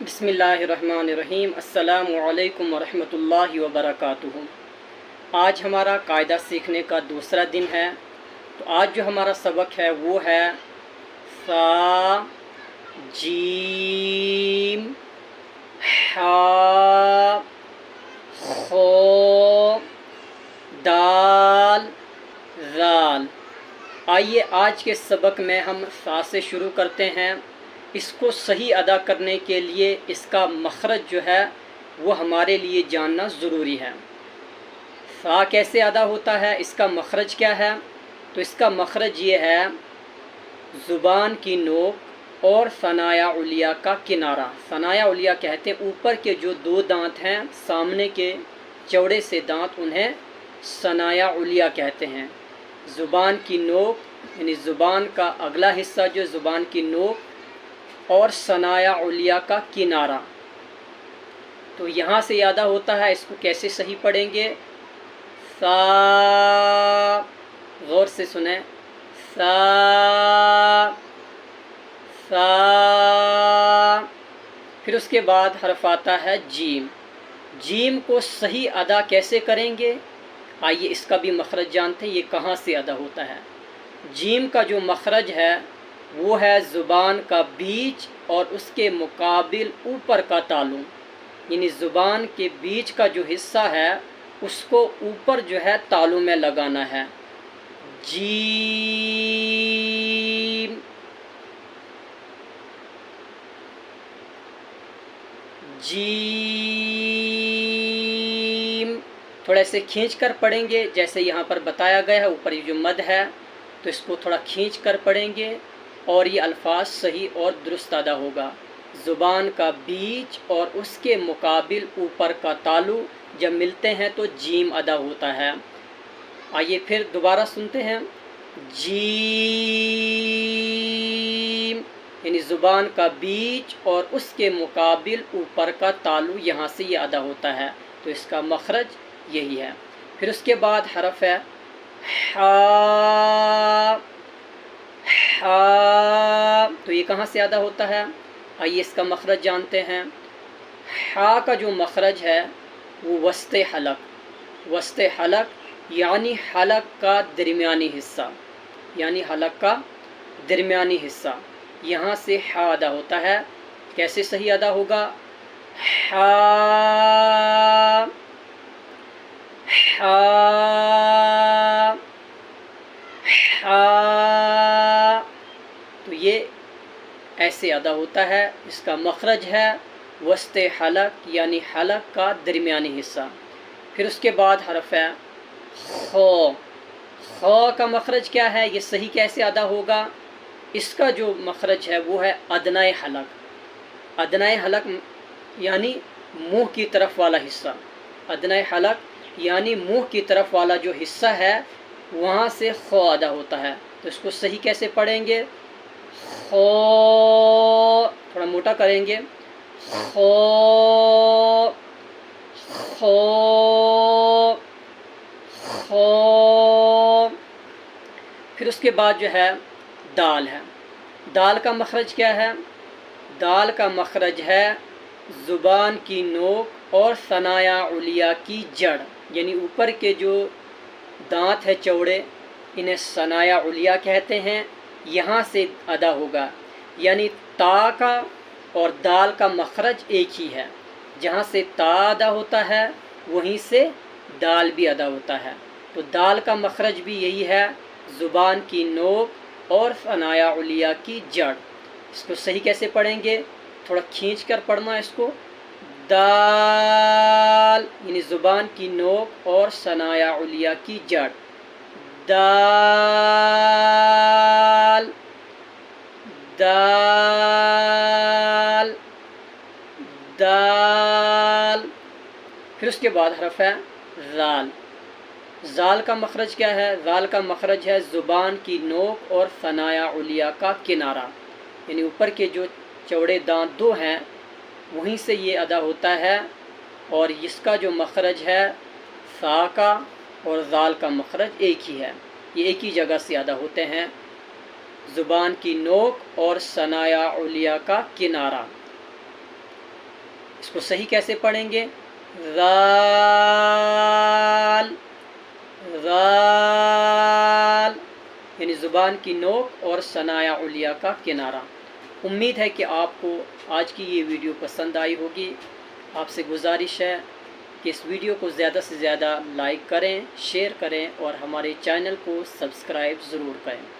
बिस्मिल्लाहिर्रहमानिर्रहीम। अस्सलामु अलैकुम वरहमतुल्लाहि वबरकातुहू। आज हमारा कायदा सीखने का दूसरा दिन है। तो आज जो हमारा सबक है वो है सा, जीम, हा, खो, दाल, राल। आइए आज के सबक में हम सा से शुरू करते हैं। इसको सही अदा करने के लिए इसका मखरज जो है वो हमारे लिए जानना ज़रूरी है। सा कैसे अदा होता है, इसका मखरज क्या है? तो इसका मखरज ये है ज़ुबान की नोक और सनाया उलिया का किनारा। सनाया उलिया कहते हैं ऊपर के जो दो दांत हैं, सामने के चौड़े से दांत, उन्हें सनाया उलिया कहते हैं। ज़ुबान की नोक यानी ज़ुबान का अगला हिस्सा जो ज़ुबान की नोक और सनाया उलिया का किनारा। तो यहाँ से याद होता है। इसको कैसे सही पढ़ेंगे? सा, गौर से सुने, सा, सा। फिर उसके बाद हर्फ आता है जीम। जीम को सही अदा कैसे करेंगे? आइए इसका भी मखरज जानते हैं, ये कहाँ से अदा होता है। जीम का जो मखरज है वो है ज़ुबान का बीच और उसके मुकाबिल ऊपर का तालु, यानी ज़ुबान के बीच का जो हिस्सा है उसको ऊपर जो है तालु में लगाना है। Gym, gym. थोड़ा से खींच कर पढ़ेंगे, जैसे यहाँ पर बताया गया है। ऊपर ये जो मद है तो इसको थोड़ा खींच कर पढ़ेंगे और ये अल्फाज सही और दुरुस्त अदा होगा। ज़ुबान का बीच और उसके मुकाबिल ऊपर का तालु जब मिलते हैं तो जीम अदा होता है। आइए फिर दोबारा सुनते हैं। जीम यानी ज़ुबान का बीच और उसके मुकाबिल ऊपर का तालु, यहाँ से ये अदा होता है। तो इसका मखरज यही है। फिर उसके बाद हरफ है हा। हा, तो ये कहाँ से अदा होता है? आइए इसका मखरज जानते हैं। हा का जो मखरज है वो वस्ते हलक, वस्ते हलक यानी हलक का दरमियानी हिस्सा, यानी हलक का दरमियानी हिस्सा, यहाँ से हा अदा होता है। कैसे सही अदा होगा? हा, हा, हा। तो ये ऐसे अदा होता है। इसका मखरज है वस्ते हलक यानी हलक का दरमियानी हिस्सा। फिर उसके बाद हरफ है खो। खो का मखरज क्या है, ये सही कैसे अदा होगा? इसका जो मखरज है वो है अदनाए हलक। अदनाए हलक यानी मुंह की तरफ वाला हिस्सा। अदनाए हलक यानी मुंह की तरफ वाला जो हिस्सा है वहाँ से खो अदा होता है। तो इसको सही कैसे पढ़ेंगे? खो, थोड़ा मोटा करेंगे। खो, खो, खो। फिर उसके बाद जो है दाल है। दाल का मखरज क्या है? दाल का मखरज है ज़ुबान की नोक और सनाया उलिया की जड़, यानी ऊपर के जो दांत है चौड़े, इन्हें सनाया उलिया कहते हैं। यहाँ से अदा होगा, यानी ता का और दाल का मखरज एक ही है। जहाँ से ता अदा होता है वहीं से दाल भी अदा होता है। तो दाल का मखरज भी यही है, ज़ुबान की नोक और सनाया उलिया की जड़। इसको सही कैसे पढ़ेंगे? थोड़ा खींच कर पढ़ना इसको। दाल यानी ज़ुबान की नोक और सनाया उलिया की जड़। दाल, दाल, दाल। फिर उसके बाद हरफ है राल। जाल का मखरज क्या है? जाल का मखरज है ज़ुबान की नोक और सनाया उलिया का किनारा, यानी ऊपर के जो चौड़े दांत दो हैं वहीं से ये अदा होता है। और इसका जो मखरज है सा का और जाल का मखरज एक ही है, ये एक ही जगह से अदा होते हैं। ज़ुबान की नोक और सनाया उलिया का किनारा। اس کو صحیح کیسے پڑھیں گے؟ ذال، ذال، یعنی زبان کی نوک اور ثنایا علیہ کا کنارہ۔ امید ہے کہ آپ کو آج کی یہ ویڈیو پسند آئی ہوگی۔ آپ سے گزارش ہے کہ اس ویڈیو کو زیادہ سے زیادہ لائک کریں، شیئر کریں اور ہمارے چینل کو سبسکرائب ضرور کریں۔